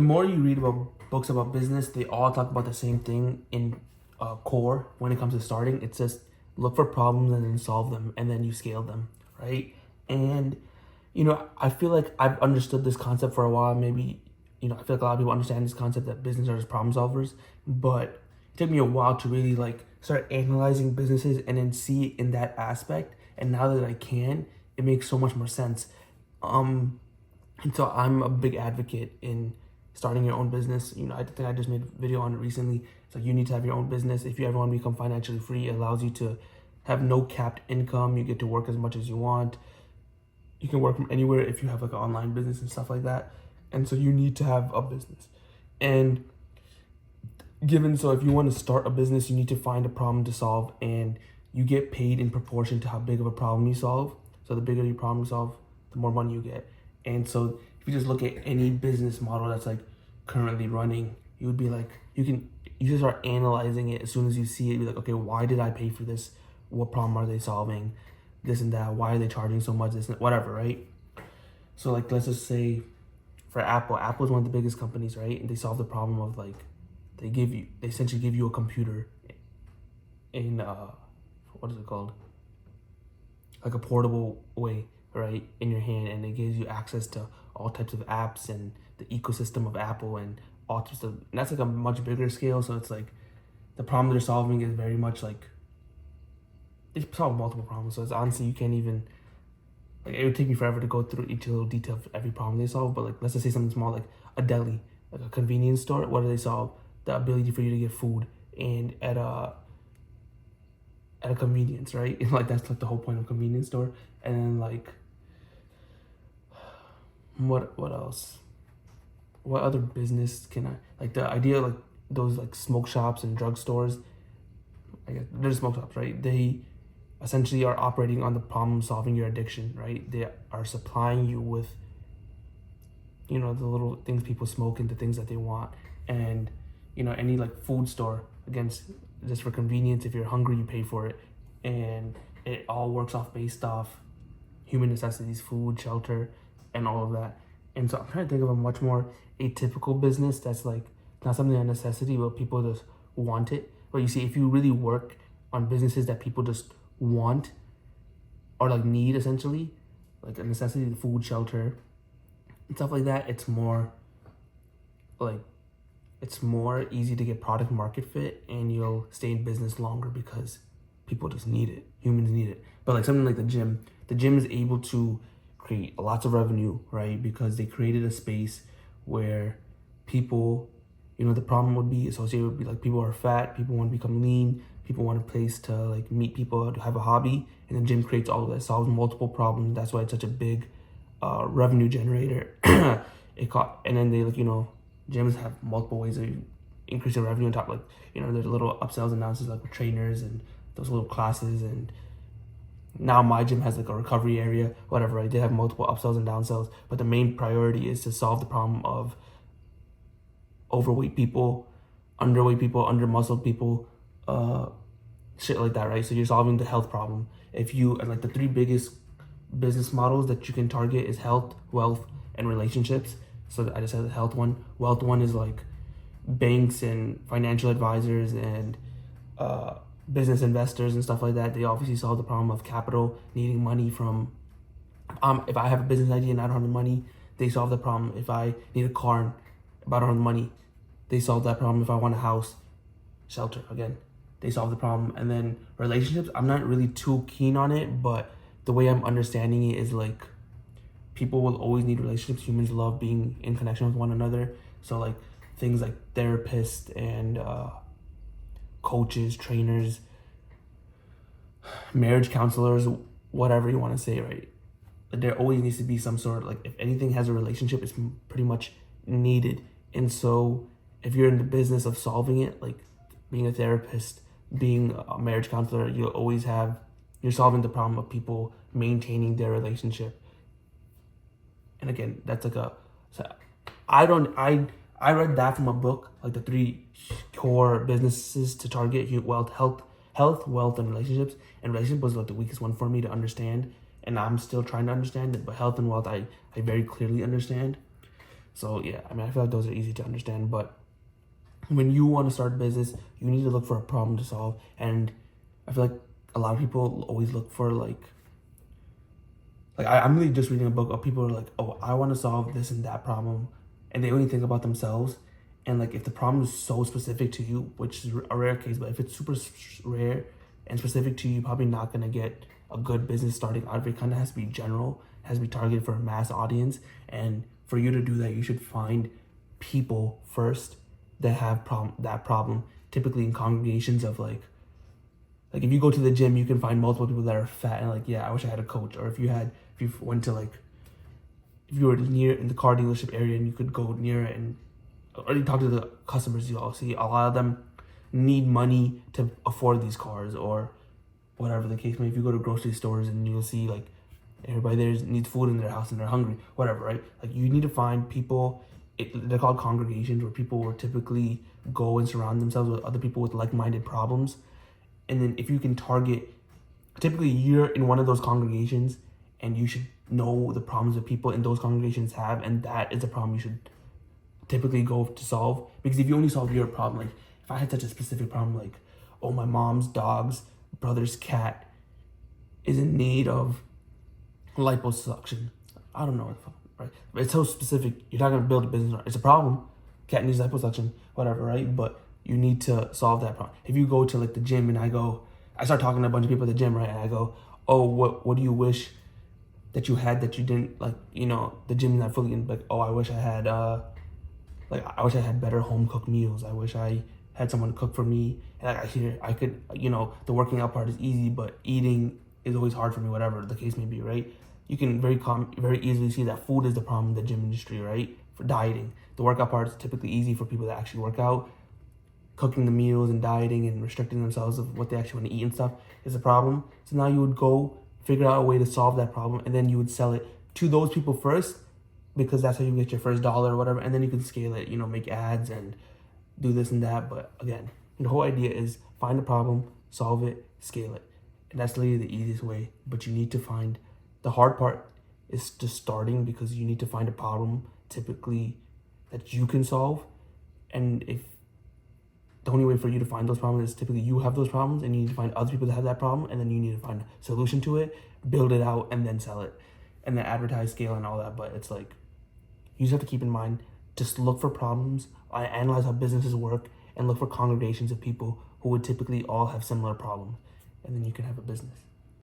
The more you read about books about business, they all talk about the same thing in core when it comes to starting. It's just look for problems and then solve them, and then you scale them, right? And I feel like I've understood this concept for a while. Maybe I feel like a lot of people understand this concept that business are just problem solvers, but it took me a while to really like start analyzing businesses and then see it in that aspect. And now that I can, it makes so much more sense. And so I'm a big advocate in starting your own business. I think I just made a video on it recently. It's like you need to have your own business. If you ever want to become financially free, it allows you to have no capped income. You get to work as much as you want. You can work from anywhere if you have like an online business and stuff like that. And so you need to have a business. And so if you want to start a business, you need to find a problem to solve, and you get paid in proportion to how big of a problem you solve. So the bigger your problem you solve, the more money you get. And so if you just look at any business model that's like currently running, you would be like, you just start analyzing it as soon as you see it. Be like, okay, why did I pay for this? What problem are they solving? This and that. Why are they charging so much? This and whatever, right? So like, let's just say for Apple is one of the biggest companies, right? And they solve the problem of like, they essentially give you a computer in what is it called? Like a portable way, right, in your hand, and it gives you access to all types of apps and the ecosystem of Apple and all types of. And that's like a much bigger scale. So it's like the problem they're solving is very much like they solve multiple problems. So it's honestly you can't even like it would take me forever to go through each little detail of every problem they solve. But like let's just say something small like a deli, like a convenience store. What do they solve? The ability for you to get food and at a convenience, right? And like that's like the whole point of convenience store. And then like what else? What other business can I like? The idea of, like those like smoke shops and drugstores. I guess they're smoke shops, right? They essentially are operating on the problem solving your addiction, right? They are supplying you with the little things people smoke and the things that they want. And any like food store, against just for convenience. If you're hungry, you pay for it, and it all works based off human necessities: food, shelter, and all of that. And so I'm trying to think of a much more atypical business that's like not something a necessity, but people just want it. But you see, if you really work on businesses that people just want or like need, essentially, like a necessity, the food, shelter, and stuff like that, it's more easy to get product market fit, and you'll stay in business longer because people just need it. Humans need it. But like something like the gym is able to create lots of revenue, right? Because they created a space where people, the problem would be associated would be like people are fat, people want to become lean, people want a place to like meet people, to have a hobby, and the gym creates all of that, solves multiple problems. That's why it's such a big revenue generator. And then they gyms have multiple ways of increasing revenue on top. Like there's little upsells and downsells like with trainers and those little classes. And now my gym has like a recovery area, whatever, right? They have multiple upsells and downsells, but the main priority is to solve the problem of overweight people, underweight people, under-muscled people, shit like that, right? So you're solving the health problem. If you like the three biggest business models that you can target is health, wealth, and relationships. So I just said the health one. Wealth one is like banks and financial advisors and business investors and stuff like that. They obviously solve the problem of capital, needing money from. If I have a business idea and I don't have the money, they solve the problem. If I need a car but I don't have the money, they solve that problem. If I want a house, shelter, again, they solve the problem. And then relationships, I'm not really too keen on it, but the way I'm understanding it is like people will always need relationships. Humans love being in connection with one another. So like things like therapists and coaches, trainers, marriage counselors, whatever you want to say, right? But there always needs to be some sort of like, if anything has a relationship, it's pretty much needed. And so if you're in the business of solving it, like being a therapist, being a marriage counselor, you're solving the problem of people maintaining their relationship. And again, that's like I read that from a book, like the 3 core businesses to target: wealth, health, wealth, and relationships. And relationship was like the weakest one for me to understand, and I'm still trying to understand it. But health and wealth, I very clearly understand. So yeah, I mean, I feel like those are easy to understand. But when you want to start a business, you need to look for a problem to solve. And I feel like a lot of people always look for I'm really just reading a book of people who are like, oh, I want to solve this and that problem, and they only think about themselves. And like, if the problem is so specific to you, which is a rare case, but if it's super rare and specific to you, you're probably not gonna get a good business starting out. It kind of has to be general, has to be targeted for a mass audience. And for you to do that, you should find people first that have that problem. Typically in congregations of like if you go to the gym, you can find multiple people that are fat and like, yeah, I wish I had a coach. Or if you went to if you were near in the car dealership area and you could go near it and already talk to the customers, you'll see a lot of them need money to afford these cars or whatever the case may be. If you go to grocery stores and you'll see like everybody there needs food in their house and they're hungry, whatever, right? Like you need to find people, they're called congregations, where people will typically go and surround themselves with other people with like-minded problems. And then if you can target, typically you're in one of those congregations and you should know the problems that people in those congregations have, and that is a problem you should typically go to solve. Because if you only solve your problem, like if I had such a specific problem, like, oh, my mom's dog's brother's cat is in need of liposuction. I don't know, right? But it's so specific. You're not gonna build a business. It's a problem. Cat needs liposuction, whatever, right? But you need to solve that problem. If you go to like the gym and I start talking to a bunch of people at the gym, right? And I go, oh, what do you wish that you had that you didn't, like, the gym is not fully in, like, oh, I wish I had I wish I had better home cooked meals. I wish I had someone cook for me. And I could, the working out part is easy, but eating is always hard for me, whatever the case may be, right? You can very easily see that food is the problem in the gym industry, right? For dieting. The workout part is typically easy for people that actually work out. Cooking the meals and dieting and restricting themselves of what they actually want to eat and stuff is a problem. So now you would go figure out a way to solve that problem, and then you would sell it to those people first, because that's how you get your first dollar or whatever, and then you can scale it, make ads and do this and that. But again, the whole idea is find a problem, solve it, scale it. And that's literally the easiest way. But you need to find, the hard part is just starting, because you need to find a problem typically that you can solve. And if the only way for you to find those problems is typically you have those problems, and you need to find other people that have that problem, and then you need to find a solution to it, build it out, and then sell it, and then advertise, scale, and all that. But it's like, you just have to keep in mind, just look for problems, analyze how businesses work, and look for congregations of people who would typically all have similar problems, and then you can have a business.